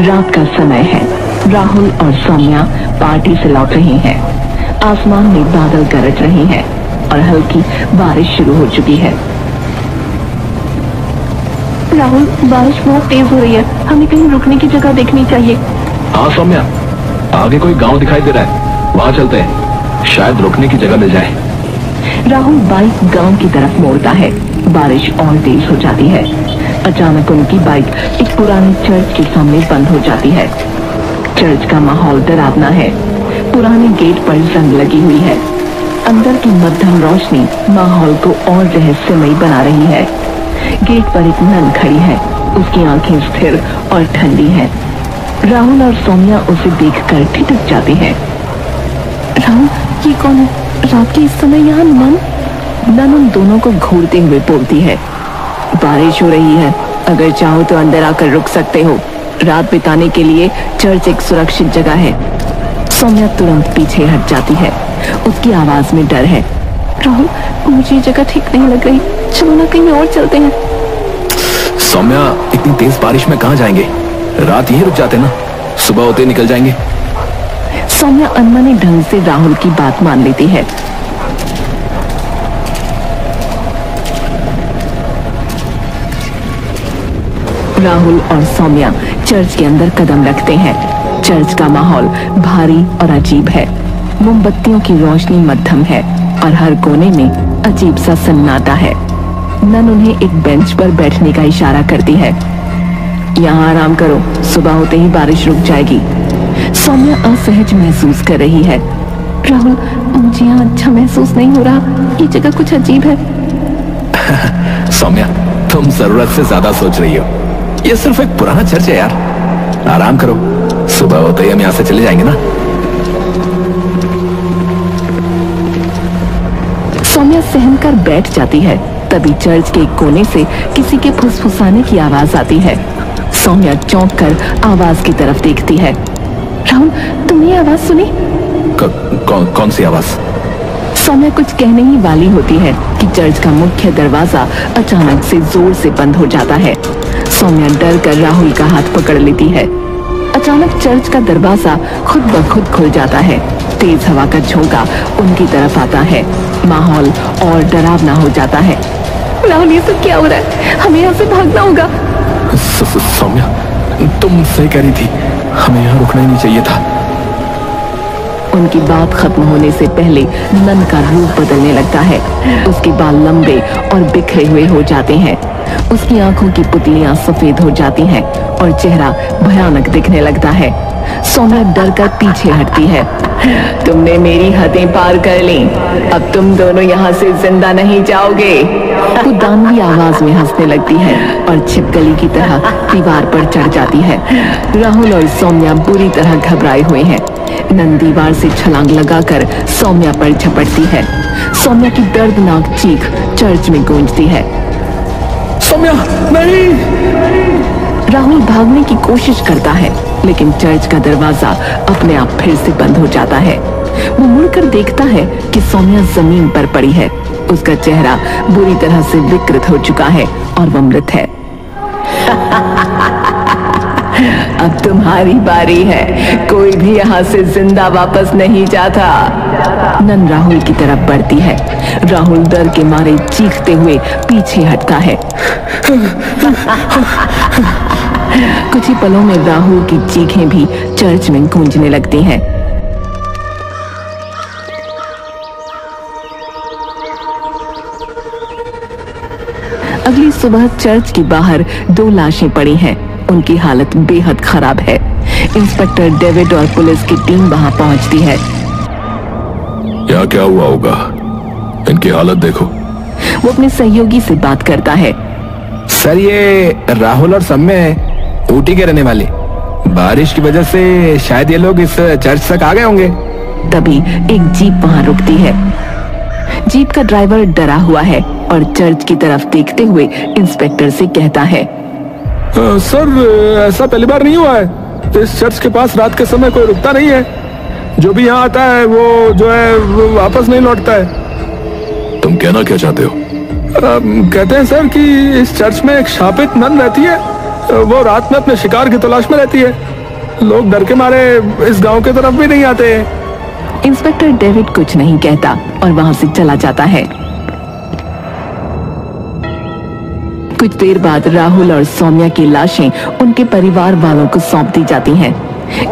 रात का समय है। राहुल और सौम्या पार्टी से लौट रही हैं। आसमान में बादल गरज रहे हैं और हल्की बारिश शुरू हो चुकी है। राहुल, बारिश बहुत तेज हो रही है, हमें कहीं रुकने की जगह देखनी चाहिए। हाँ सौम्या, आगे कोई गांव दिखाई दे रहा है, वहां चलते हैं, शायद रुकने की जगह मिल जाए। राहुल बाइक गांव की तरफ मोड़ता है। बारिश और तेज हो जाती है। अचानक उनकी बाइक एक पुराने चर्च के सामने बंद हो जाती है। चर्च का माहौल डरावना है। पुराने गेट पर जंग लगी हुई है। अंदर की मध्यम रोशनी माहौल को और रहस्यमयी बना रही है। गेट पर एक नन खड़ी है। उसकी आंखें स्थिर और ठंडी हैं। राहुल और सौम्या उसे देखकर ठिठक जाते हैं। राहुल, ये कौन है? रात के इस समय यहाँ नन उन दोनों को घूरते हुए बोलती है। बारिश हो रही है, अगर चाहो तो अंदर आकर रुक सकते हो। रात बिताने के लिए चर्च एक सुरक्षित जगह है। सौम्या तुरंत पीछे हट जाती है। उसकी आवाज में डर है। राहुल, मुझे जगह ठीक नहीं लग रही, चलो ना कहीं और चलते हैं। सौम्या, इतनी तेज बारिश में कहाँ जाएंगे? रात यहीं रुक जाते ना, सुबह होते निकल जाएंगे। सौम्या अनमने ढंग से राहुल की बात मान लेती है। राहुल और सौम्या चर्च के अंदर कदम रखते हैं। चर्च का माहौल भारी और अजीब है। मोमबत्तियों की रोशनी मध्यम है और हर कोने में अजीब सा सन्नाटा है। नन उन्हें एक बेंच पर बैठने का इशारा करती है। यहाँ आराम करो, सुबह होते ही बारिश रुक जाएगी। सौम्या असहज महसूस कर रही है। राहुल, मुझे यहाँ अच्छा महसूस नहीं हो रहा, ये जगह कुछ अजीब है। सौम्या, तुम जरूरत से ज्यादा सोच रही हो। ये सिर्फ एक पुराना चर्च है यार, आराम करो, सुबह होते ही हम यहाँ से चले जाएंगे ना। सौम्या सहम कर बैठ जाती है। तभी चर्च के एक कोने से किसी के फुसफुसाने की आवाज आती है। सौम्या चौंक कर आवाज की तरफ देखती है। राहुल, तुमने ये आवाज सुनी? कौन सी आवाज? सौम्या कुछ कहने ही वाली होती है कि चर्च का मुख्य दरवाजा अचानक से जोर से बंद हो जाता है। सौम्या डर कर राहुल का हाथ पकड़ लेती है। अचानक चर्च का दरवाजा खुद ब खुद खुल जाता है। तेज हवा का झोंका उनकी तरफ आता है। माहौल और डरावना हो जाता है। राहुल, ये सब क्या हो रहा है? हमें यहाँ से भागना होगा। सौम्या, तुम सही कह रही थी, हमें यहाँ रुकना ही नहीं चाहिए था। उनकी बात खत्म होने से पहले नन का रूप बदलने लगता है। उसके बाल लंबे और बिखरे हुए हो जाते हैं। उसकी आंखों की पुतलियां सफेद हो जाती हैं और चेहरा भयानक दिखने लगता है। सौम्या डर कर पीछे हटती है। तुमने मेरी हदें पार कर ली, अब तुम दोनों यहाँ से जिंदा नहीं जाओगे। वो दानवी आवाज में हंसने लगती है और छिपकली की तरह दीवार पर चढ़ जाती है। राहुल और सौम्या बुरी तरह घबराए हुए हैं। नन दीवार से छलांग लगाकर सौम्या पर झपटती है। सौम्या की दर्दनाक चीख चर्च में गूंजती है। सौम्या, नहीं! राहुल भागने की कोशिश करता है, लेकिन चर्च का दरवाजा अपने आप फिर से बंद हो जाता है। वो मुड़कर देखता है कि सौम्या जमीन पर पड़ी है। उसका चेहरा बुरी तरह से विकृत हो चुका है और वो मृत है। अब तुम्हारी बारी है, कोई भी यहाँ से जिंदा वापस नहीं जाता। नन राहुल की तरफ बढ़ती है। राहुल डर के मारे चीखते हुए पीछे हटता है। कुछ ही पलों में राहुल की चीखें भी चर्च में गूंजने लगती हैं। अगली सुबह चर्च के बाहर 2 लाशें पड़ी हैं। उनकी हालत बेहद खराब है। इंस्पेक्टर डेविड और पुलिस की टीम वहां पहुंचती है। क्या हुआ होगा? इनकी हालत देखो। वो अपने सहयोगी से बात करता है। सर, ये राहुल और सौम्या ऊटी के रहने वाले, बारिश की वजह से शायद ये लोग इस चर्च तक आ गए होंगे। तभी एक जीप वहां रुकती है। जीप का ड्राइवर डरा हुआ है और चर्च की तरफ देखते हुए इंस्पेक्टर से कहता है, सर, ऐसा पहली बार नहीं हुआ है। इस चर्च के पास रात के समय कोई रुकता नहीं है। जो भी यहाँ आता है वो वापस नहीं लौटता है। तुम कहना क्या चाहते हो? कहते हैं सर कि इस चर्च में एक शापित नन रहती है वो रात में अपने शिकार की तलाश में रहती है। लोग डर के मारे इस गांव के तरफ भी नहीं आते। इंस्पेक्टर डेविड कुछ नहीं कहता और वहां से चला जाता है। कुछ देर बाद राहुल और सौम्या की लाशें उनके परिवार वालों को सौंप दी जाती हैं।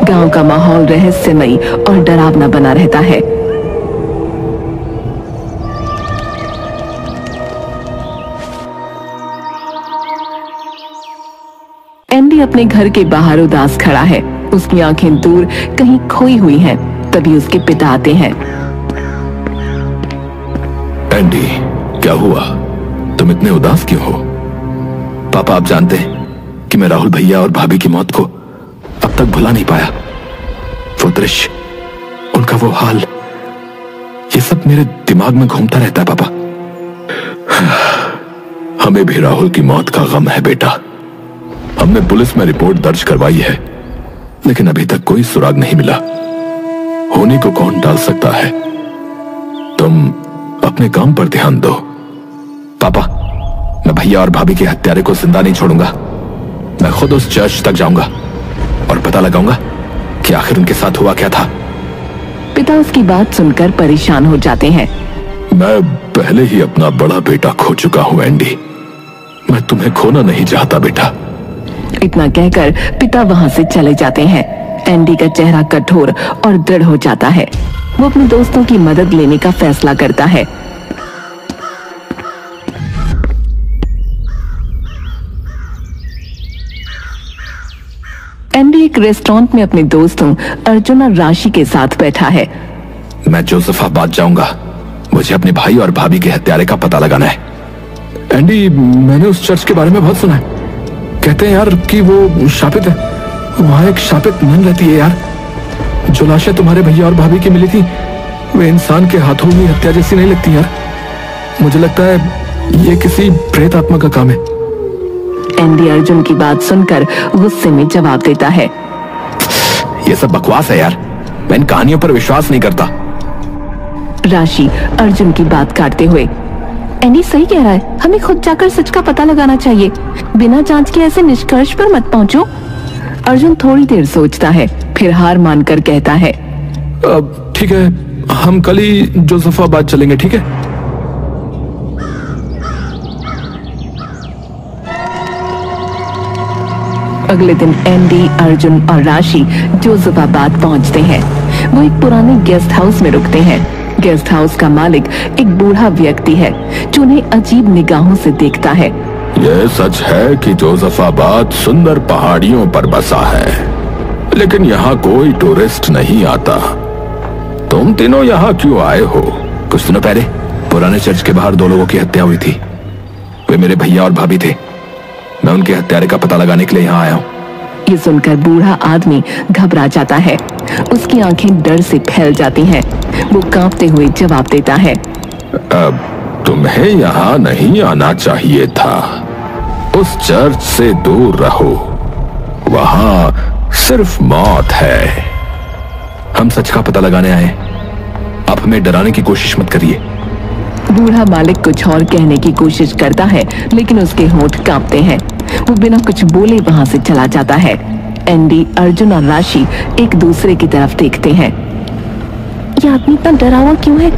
गांव का माहौल रहस्यमयी और डरावना बना रहता है। एंडी अपने घर के बाहर उदास खड़ा है। उसकी आंखें दूर कहीं खोई हुई हैं। तभी उसके पिता आते हैं। एंडी, क्या हुआ? तुम इतने उदास क्यों हो? पापा, आप जानते हैं कि मैं राहुल भैया और भाभी की मौत को अब तक भुला नहीं पाया। वो दृश्य, उनका वो हाल, ये सब मेरे दिमाग में घूमता रहता है पापा। हमें भी राहुल की मौत का गम है बेटा। हमने पुलिस में रिपोर्ट दर्ज करवाई है, लेकिन अभी तक कोई सुराग नहीं मिला। होने को कौन डाल सकता है? तुम अपने काम पर ध्यान दो। पापा, मैं भैया और भाभी के हत्यारे को जिंदा नहीं छोड़ूंगा। मैं खुद उस चर्च तक जाऊंगा और पता लगाऊंगा कि आखिर उनके साथ हुआ क्या था। पिता उसकी बात सुनकर परेशान हो जाते हैं। मैं पहले ही अपना बड़ा बेटा खो चुका हूं एंडी। मैं तुम्हें खोना नहीं चाहता बेटा। इतना कहकर पिता वहां से चले जाते हैं। एंडी का चेहरा कठोर और दृढ़ हो जाता है। वो अपने दोस्तों की मदद लेने का फैसला करता है। एंडी एक रेस्टोरेंट में अपने दोस्तों अर्जुन और राशि के साथ बैठा है। मैं जोसेफाबाद जाऊंगा। मुझे अपने भाई और भाभी के हत्यारे का पता लगाना है। एंडी, मैंने उस चर्च के बारे में बहुत सुना है। कहते हैं यार कि वो शापित है। वहां एक शापित नन रहती है यार। जो लाशें तुम्हारे भैया और भाभी की मिली थी, वे इंसान के हाथों में हत्या जैसी नहीं लगती यार। मुझे लगता है ये किसी प्रेत आत्मा का काम है। एंडी अर्जुन की बात सुनकर गुस्से में जवाब देता है। ये सब बकवास है यार। मैं इन कहानियों पर विश्वास नहीं करता। राशि अर्जुन की बात काटते हुए, एंडी सही कह रहा है। हमें खुद जाकर सच का पता लगाना चाहिए। बिना जांच के ऐसे निष्कर्ष पर मत पहुंचो। अर्जुन थोड़ी देर सोचता है, फिर हार मानकर कहता है, ठीक है, हम कल ही जोसेफाबाद चलेंगे, ठीक है? अगले दिन एंडी, अर्जुन और राशि जोसेफाबाद पहुंचते हैं। वो एक पुराने गेस्ट हाउस में रुकते हैं। गेस्ट हाउस का मालिक एक बूढ़ा व्यक्ति है जो उन्हें अजीब निगाहों से देखता है। यह सच है कि जोसेफाबाद सुंदर पहाड़ियों पर बसा है, लेकिन यहाँ कोई टूरिस्ट नहीं आता। तुम तीनों यहाँ क्यों आए हो? कुछ दिनों पहले पुराने चर्च के बाहर 2 लोगों की हत्या हुई थी। वे मेरे भैया और भाभी थे। मैं उनके हत्यारे का पता लगाने के लिए यहाँ आया हूँ। ये सुनकर बूढ़ा आदमी घबरा जाता है। उसकी आंखें डर से फैल जाती हैं। वो कांपते हुए जवाब देता है, अब तुम्हें यहाँ नहीं आना चाहिए था। उस चर्च से दूर रहो। वहाँ सिर्फ मौत है। हम सच का पता लगाने आए। आप हमें डराने की कोशिश मत करिए। बूढ़ा मालिक कुछ और कहने की कोशिश करता है, लेकिन उसके होंठ कांपते हैं। वो बिना कुछ बोले वहां से चला जाता है। एंडी, अर्जुन और राशि एक दूसरे की तरफ देखते हैं। ये आदमी इतना डरा हुआ क्यों है?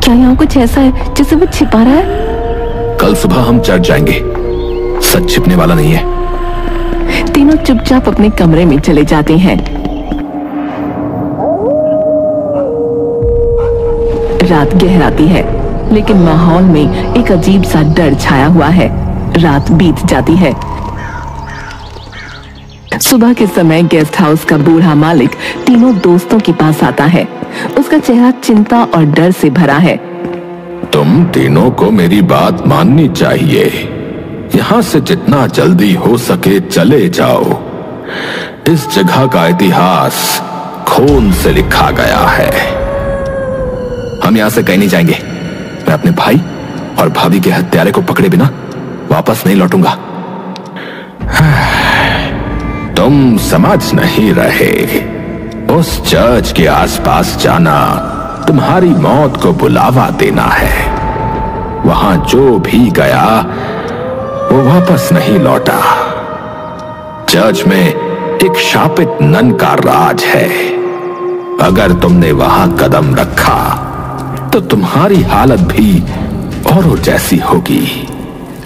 क्या यहाँ कुछ ऐसा है जिसे वो छिपा रहा है? कल सुबह हम चर्च जाएंगे। सच छिपने वाला नहीं है। तीनों चुपचाप अपने कमरे में चले जाते हैं। रात गहराती है, लेकिन माहौल में एक अजीब सा डर छाया हुआ है। रात बीत जाती है। सुबह के समय गेस्ट हाउस का बूढ़ा मालिक तीनों दोस्तों के पास आता है। उसका चेहरा चिंता और डर से भरा है। तुम तीनों को मेरी बात माननी चाहिए। यहाँ से जितना जल्दी हो सके चले जाओ। इस जगह का इतिहास खून से लिखा गया है। हम यहाँ से कहीं नहीं जाएंगे। मैं अपने भाई और भाभी के हत्यारे को पकड़े बिना वापस नहीं लौटूंगा। तुम समझ नहीं रहे। उस चर्च के आसपास जाना तुम्हारी मौत को बुलावा देना है। वहां जो भी गया वो वापस नहीं लौटा। चर्च में एक शापित नन का राज है। अगर तुमने वहां कदम रखा तो तुम्हारी हालत भी औरों जैसी होगी।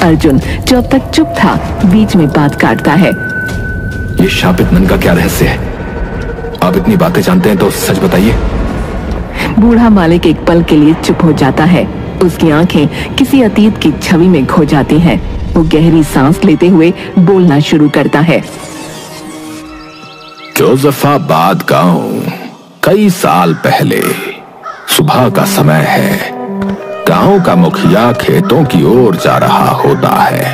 अर्जुन, जो अब तक चुप था, बीच में बात काटता है। ये शापित नन का क्या रहस्य है? आप इतनी बातें जानते हैं तो सच बताइए। बूढ़ा मालिक एक पल के लिए चुप हो जाता है। उसकी आंखें किसी अतीत की छवि में खो जाती हैं। वो गहरी सांस लेते हुए बोलना शुरू करता है। जोसेफाबाद गांव, कई साल पहले। सुबह का समय है। गांव का मुखिया खेतों की ओर जा रहा होता है।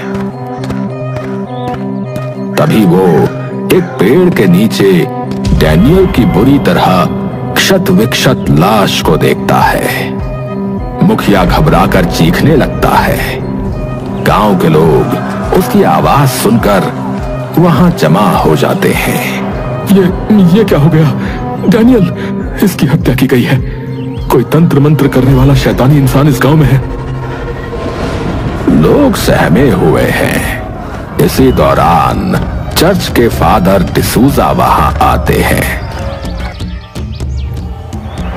तभी वो एक पेड़ के नीचे डैनियल की बुरी तरह क्षत विक्षत लाश को देखता है। मुखिया घबराकर चीखने लगता है। गांव के लोग उसकी आवाज सुनकर वहां जमा हो जाते हैं। ये क्या हो गया? डैनियल, इसकी हत्या की गई है। कोई तंत्र मंत्र करने वाला शैतानी इंसान इस गांव में है। लोग सहमे हुए हैं। इसी दौरान चर्च के फादर डिसूजा वहां आते हैं।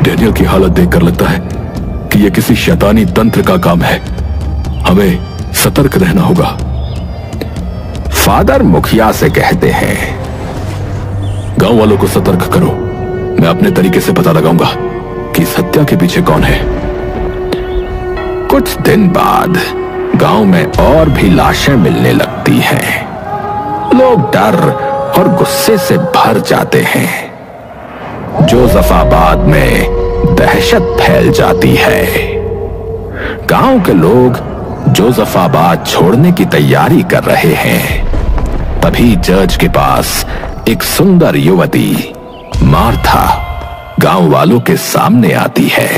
डैनियल की हालत देखकर लगता है कि यह किसी शैतानी तंत्र का काम है। हमें सतर्क रहना होगा। फादर मुखिया से कहते हैं, गांव वालों को सतर्क करो। मैं अपने तरीके से पता लगाऊंगा कि इस हत्या के पीछे कौन है। कुछ दिन बाद गांव में और भी लाशें मिलने लगती हैं। लोग डर और गुस्से से भर जाते हैं। जोसेफाबाद में दहशत फैल जाती है। गांव के लोग जोसेफाबाद छोड़ने की तैयारी कर रहे हैं। तभी चर्च के पास एक सुंदर युवती मार्था गांव वालों के सामने आती है।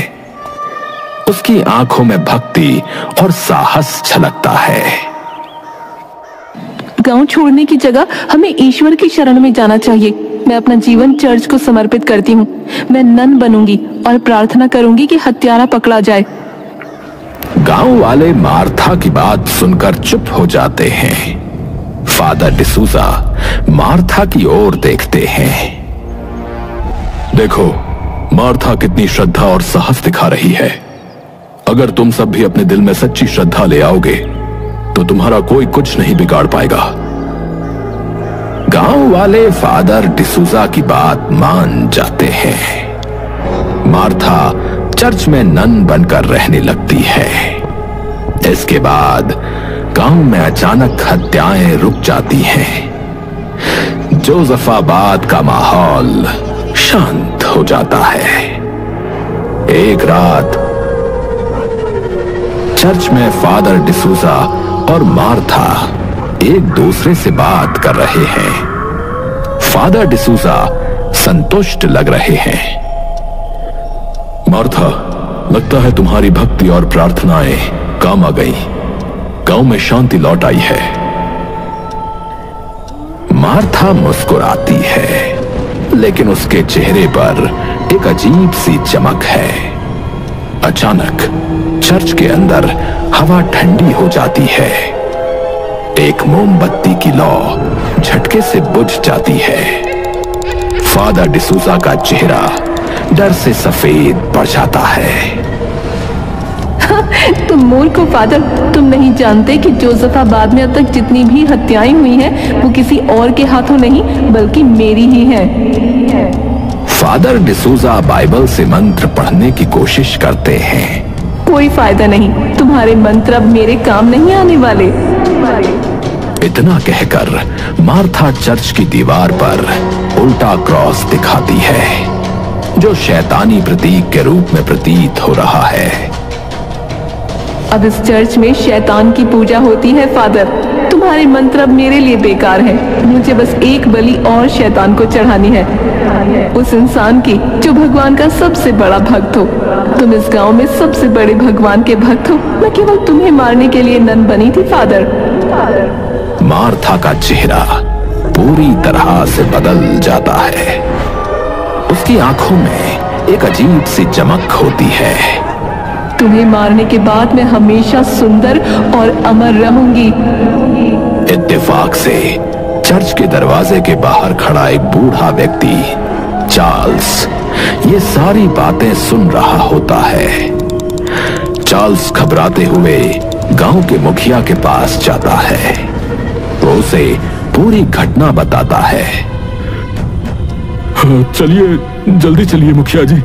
उसकी आंखों में भक्ति और साहस झलकता है। गांव छोड़ने की जगह हमें ईश्वर की शरण में जाना चाहिए। मैं अपना जीवन चर्च को समर्पित करती हूँ। मैं नन बनूंगी और प्रार्थना करूंगी कि हत्यारा पकड़ा जाए। गांव वाले मार्था की बात सुनकर चुप हो जाते हैं। फादर डिसूजा मार्था की ओर देखते हैं। देखो, मार्था कितनी श्रद्धा और साहस दिखा रही है। अगर तुम सब भी अपने दिल में सच्ची श्रद्धा ले आओगे तो तुम्हारा कोई कुछ नहीं बिगाड़ पाएगा। गांव वाले फादर डिसूजा की बात मान जाते हैं। मार्था चर्च में नन बनकर रहने लगती है। इसके बाद गांव में अचानक हत्याएं रुक जाती हैं। जोसेफाबाद का माहौल शांत हो जाता है। एक रात चर्च में फादर डिसूजा और मार्था एक दूसरे से बात कर रहे हैं। फादर डिसूजा संतुष्ट लग रहे हैं। मार्था, लगता है तुम्हारी भक्ति और प्रार्थनाएं काम आ गई। गांव में शांति लौट आई है। मार्था मुस्कुराती है, लेकिन उसके चेहरे पर एक अजीब सी चमक है। अचानक चर्च के अंदर हवा ठंडी हो जाती है। एक मोमबत्ती की लौ झटके से बुझ जाती है। फादर डिसूजा का चेहरा डर से सफेद पड़ जाता है। तुम मूर्ख हो फादर। तुम नहीं जानते कि जोसेफाबाद में अब तक जितनी भी हत्याएं हुई हैं वो किसी और के हाथों नहीं बल्कि मेरी ही हैं। फादर डिसूजा बाइबल से मंत्र पढ़ने की कोशिश करते हैं। कोई फायदा नहीं। तुम्हारे मंत्र अब मेरे काम नहीं आने वाले। इतना कहकर मार्था चर्च की दीवार पर उल्टा क्रॉस दिखाती है, जो शैतानी प्रतीक के रूप में प्रतीत हो रहा है। अब इस चर्च में शैतान की पूजा होती है फादर। तुम्हारे मंत्र अब मेरे लिए बेकार हैं। मुझे बस एक बलि और शैतान को चढ़ानी है, उस इंसान की जो भगवान का सबसे बड़ा भक्त हो। तुम इस गांव में सबसे बड़े भगवान के भक्त हो। मैं केवल तुम्हें मारने के लिए नन बनी थी फादर। मार्था का चेहरा पूरी तरह से बदल जाता है। उसकी आंखों में एक अजीब सी चमक होती है। तुम्हें मारने के बाद मैं हमेशा सुंदर और अमर रहूंगी। इत्तेफाक से चर्च के दरवाजे के बाहर खड़ा एक बूढ़ा व्यक्ति चार्ल्स ये सारी बातें सुन रहा होता है। चार्ल्स घबराते हुए गांव के मुखिया के पास जाता है। वो उसे पूरी घटना बताता है। चलिए जल्दी चलिए मुखिया जी,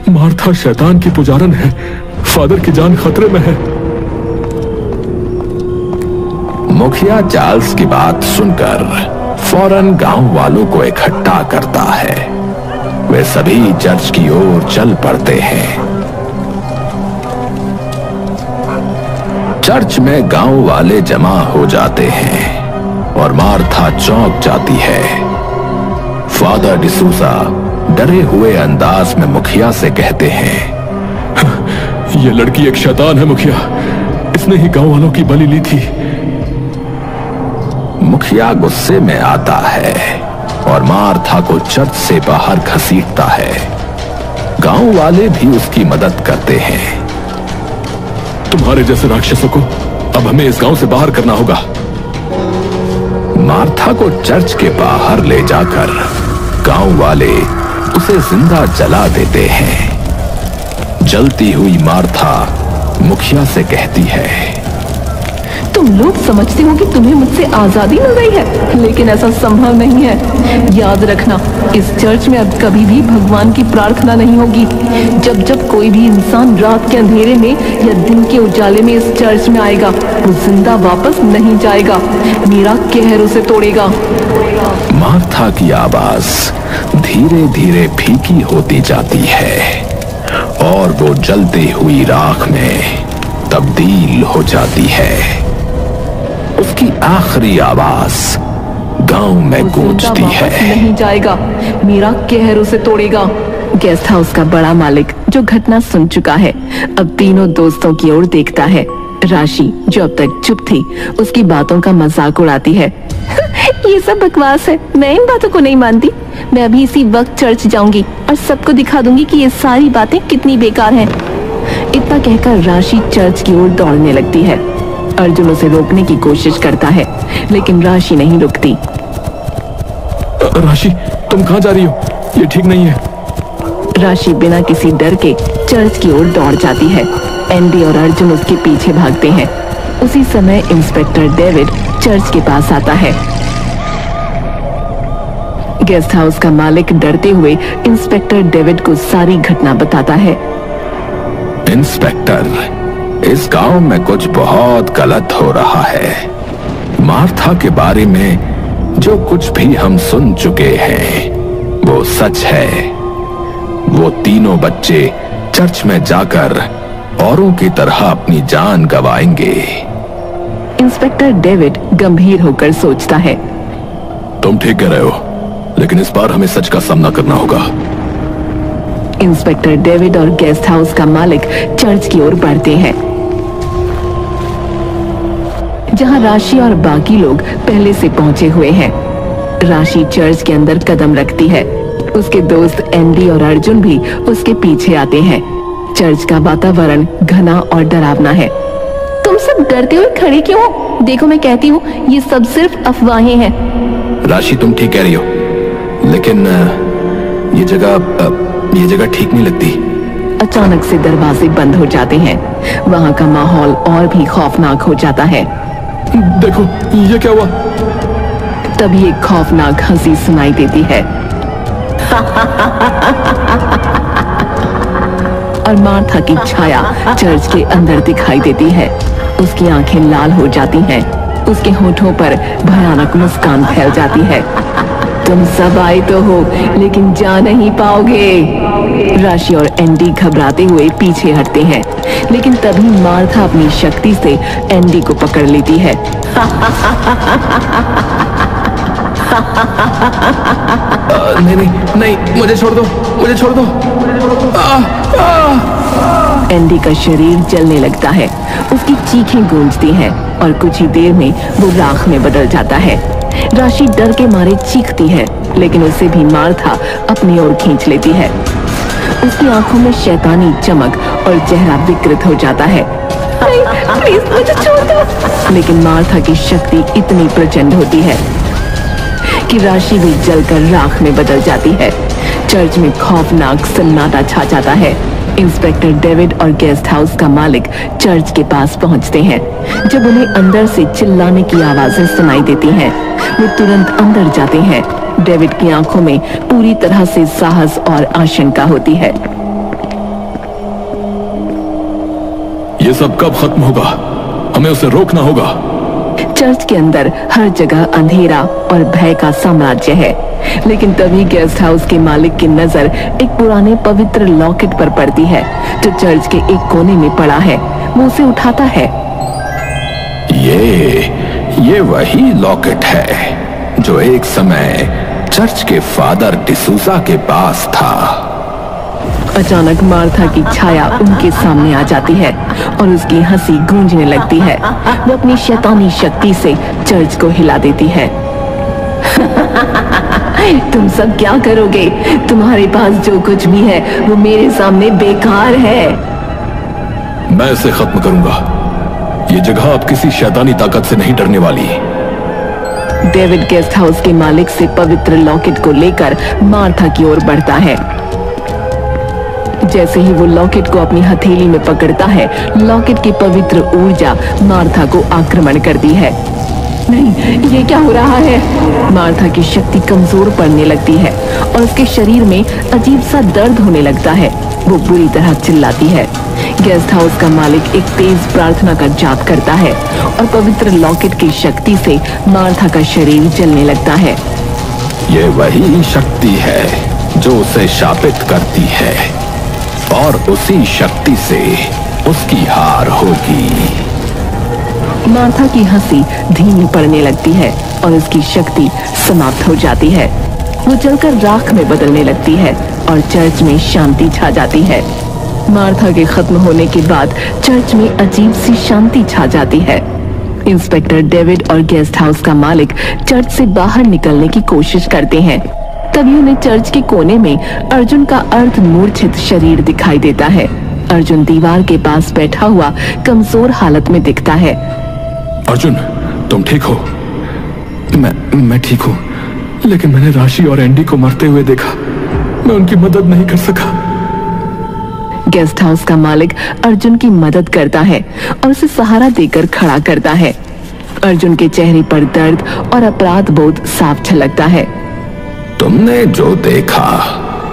मार्था शैतान की पुजारन है, फादर की जान खतरे में है। मुखिया चार्ल्स की बात सुनकर फौरन गांव वालों को इकट्ठा करता है। वे सभी चर्च की ओर चल पड़ते हैं। चर्च में गांव वाले जमा हो जाते हैं और मार्था चौंक जाती है। फादर डिसूजा डरे हुए अंदाज में मुखिया से कहते हैं, ये लड़की एक शैतान है मुखिया, इसने ही गांव वालों की बलि ली थी। मुखिया गुस्से में आता है और मार्था को चर्च से बाहर घसीटता है। गांव वाले भी उसकी मदद करते हैं। तुम्हारे जैसे राक्षसों को अब हमें इस गांव से बाहर करना होगा। मार्था को चर्च के बाहर ले जाकर गांव वाले उसे जिंदा जला देते हैं। जलती हुई मार्था मुखिया से कहती है, तुम लोग समझते हो कि तुम्हें मुझसे आजादी मिल रही है, लेकिन ऐसा संभव नहीं है। याद रखना, इस चर्च में अब कभी भी भगवान की प्रार्थना नहीं होगी। जब जब कोई भी इंसान रात के अंधेरे में या दिन के उजाले में इस चर्च में आएगा, वो जिंदा वापस नहीं जाएगा। मेरा कहर उसे तोड़ेगा। मार्था की आवाज धीरे धीरे फीकी होती जाती है और वो जलती हुई राख में तब्दील हो जाती है। उसकी आखिरी आवाज गांव में गूंजती है, नहीं जाएगा, मेरा कहर उसे तोड़ेगा। गेस्ट हाउस का बड़ा मालिक, जो घटना सुन चुका है, अब तीनों दोस्तों की ओर देखता है। राशि, जो अब तक चुप थी, उसकी बातों का मजाक उड़ाती है। ये सब बकवास है, मैं इन बातों को नहीं मानती। मैं अभी इसी वक्त चर्च जाऊंगी और सबको दिखा दूंगी कि ये सारी बातें कितनी बेकार हैं। इतना कहकर राशि चर्च की ओर दौड़ने लगती है। अर्जुन उसे रोकने की कोशिश करता है, लेकिन राशि नहीं रुकती। राशि, तुम कहाँ जा रही हो? ये ठीक नहीं है। राशि बिना किसी डर के चर्च की ओर दौड़ जाती है। एंडी और अर्जुन उसके पीछे भागते हैं। उसी समय इंस्पेक्टर डेविड चर्च के पास आता है। गेस्ट हाउस का मालिक डरते हुए इंस्पेक्टर डेविड को सारी घटना बताता है। इंस्पेक्टर, इस गांव में कुछ बहुत गलत हो रहा है। मार्था के बारे में जो कुछ भी हम सुन चुके हैं वो सच है। वो तीनों बच्चे चर्च में जाकर औरों की तरह अपनी जान गंवाएंगे। इंस्पेक्टर डेविड गंभीर होकर सोचता है। तुम ठीक कह रहे हो, लेकिन इस बार हमें सच का सामना करना होगा। इंस्पेक्टर डेविड और गेस्ट हाउस का मालिक चर्च की ओर बढ़ते हैं, जहां राशि और बाकी लोग पहले से पहुंचे हुए हैं। राशि चर्च के अंदर कदम रखती है। उसके दोस्त एंडी और अर्जुन भी उसके पीछे आते हैं। चर्च का वातावरण घना और डरावना है। तुम सब डरते हुए खड़े क्यों हो? देखो, मैं कहती हूँ ये सब सिर्फ अफवाहें हैं। राशि, तुम ठीक कह रही हो, लेकिन ये जगह ठीक नहीं लगती। अचानक से दरवाजे बंद हो जाते हैं। वहाँ का माहौल और भी खौफनाक हो जाता है। देखो, ये क्या हुआ? तभी एक खौफनाक हंसी सुनाई देती है और मार्था की छाया चर्च के अंदर दिखाई देती है। उसकी आंखें लाल हो जाती हैं। उसके होठों पर भयानक मुस्कान फैल जाती है। तुम सब आए तो हो, लेकिन जा नहीं पाओगे। राशि और एंडी घबराते हुए पीछे हटते हैं, लेकिन तभी मार्था अपनी शक्ति से एंडी को पकड़ लेती है। नहीं, मुझे छोड़ दो, मुझे छोड़ दो। एंडी का शरीर जलने लगता है। उसकी चीखें गूंजती हैं और कुछ ही देर में वो राख में बदल जाता है। राशि डर के मारे चीखती है, लेकिन उसे भी मार्था अपनी ओर खींच लेती है। उसकी आंखों में शैतानी चमक और चेहरा विकृत हो जाता है। प्लीज मुझे छोड़ दो। लेकिन मार्था की शक्ति इतनी प्रचंड होती है कि राशि भी जलकर राख में बदल जाती है। चर्च में खौफनाक सन्नाटा छा जाता है। इंस्पेक्टर डेविड और गेस्ट हाउस का मालिक चर्च के पास पहुंचते हैं। जब उन्हें अंदर से चिल्लाने की आवाजें सुनाई देती हैं, वो तुरंत अंदर जाते हैं। डेविड की आंखों में पूरी तरह से साहस और आशंका होती है। ये सब कब खत्म होगा? हमें उसे रोकना होगा। चर्च के अंदर हर जगह अंधेरा और भय का साम्राज्य है, लेकिन तभी गेस्ट हाउस के मालिक की नजर एक पुराने पवित्र लॉकेट पर पड़ती है जो चर्च के एक कोने में पड़ा है। वो उसे उठाता है। ये वही लॉकेट है जो एक समय चर्च के फादर डिसूजा के पास था। अचानक मार्था की छाया उनके सामने आ जाती है और उसकी हंसी गूंजने लगती है। वो अपनी शैतानी शक्ति से चर्च को हिला देती है। तुम सब क्या करोगे? तुम्हारे पास जो कुछ भी है वो मेरे सामने बेकार है। मैं इसे खत्म करूंगा। ये जगह अब किसी शैतानी ताकत से नहीं डरने वाली। डेविड गेस्ट हाउस के मालिक से पवित्र लॉकेट को लेकर मार्था की ओर बढ़ता है। जैसे ही वो लॉकेट को अपनी हथेली में पकड़ता है, लॉकेट की पवित्र ऊर्जा मार्था को आक्रमण करती है। नहीं, ये क्या हो रहा है? मार्था की शक्ति कमजोर पड़ने लगती है और उसके शरीर में अजीब सा दर्द होने लगता है। वो बुरी तरह चिल्लाती है। गेस्ट हाउस का मालिक एक तेज प्रार्थना का जाप करता है और पवित्र लॉकेट की शक्ति से मार्था का शरीर जलने लगता है। ये वही शक्ति है जो उसे शापित करती है और उसी शक्ति से उसकी हार होगी। मार्था की हंसी धीमी पड़ने लगती है और उसकी शक्ति समाप्त हो जाती है। वो जलकर राख में बदलने लगती है और चर्च में शांति छा जाती है। मार्था के खत्म होने के बाद चर्च में अजीब सी शांति छा जाती है। इंस्पेक्टर डेविड और गेस्ट हाउस का मालिक चर्च से बाहर निकलने की कोशिश करते हैं। तभी उन्हें चर्च के कोने में अर्जुन का अर्ध मूर्छित शरीर दिखाई देता है। अर्जुन दीवार के पास बैठा हुआ कमजोर हालत में दिखता है। अर्जुन, तुम ठीक हो? मैं ठीक हूँ, लेकिन मैंने राशि और एंडी को मरते हुए देखा। मैं उनकी मदद नहीं कर सका। गेस्ट हाउस का मालिक अर्जुन की मदद करता है और उसे सहारा देकर खड़ा करता है। अर्जुन के चेहरे पर दर्द और अपराध बोध साफ झलकता है। तुमने जो देखा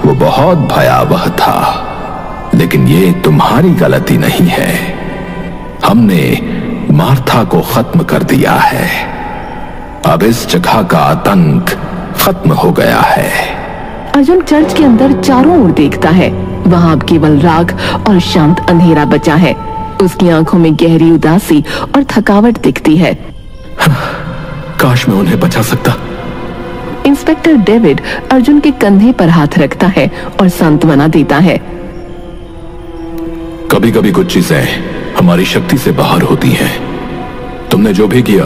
वो बहुत भयावह था, लेकिन ये तुम्हारी गलती नहीं है। हमने मार्था को खत्म कर दिया है। अब इस जगह का आतंक खत्म हो गया है। अर्जुन चर्च के अंदर चारों ओर देखता है। वहां अब केवल राख और शांत अंधेरा बचा है। उसकी आंखों में गहरी उदासी और थकावट दिखती है। काश मैं उन्हें बचा सकता। इंस्पेक्टर डेविड अर्जुन के कंधे पर हाथ रखता है और सांत्वना देता है। कभी कभी कुछ चीजें हमारी शक्ति से बाहर होती हैं। तुमने जो भी किया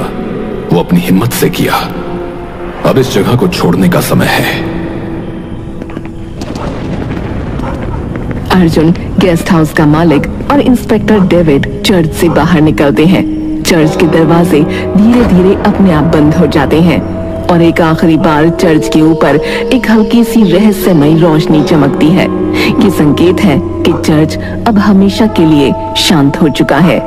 वो अपनी हिम्मत से किया। अब इस जगह को छोड़ने का समय है। अर्जुन, गेस्ट हाउस का मालिक और इंस्पेक्टर डेविड चर्च से बाहर निकलते हैं। चर्च के दरवाजे धीरे धीरे अपने आप बंद हो जाते हैं और एक आखिरी बार चर्च के ऊपर एक हल्की सी रहस्यमयी रोशनी चमकती है। ये संकेत है कि चर्च अब हमेशा के लिए शांत हो चुका है।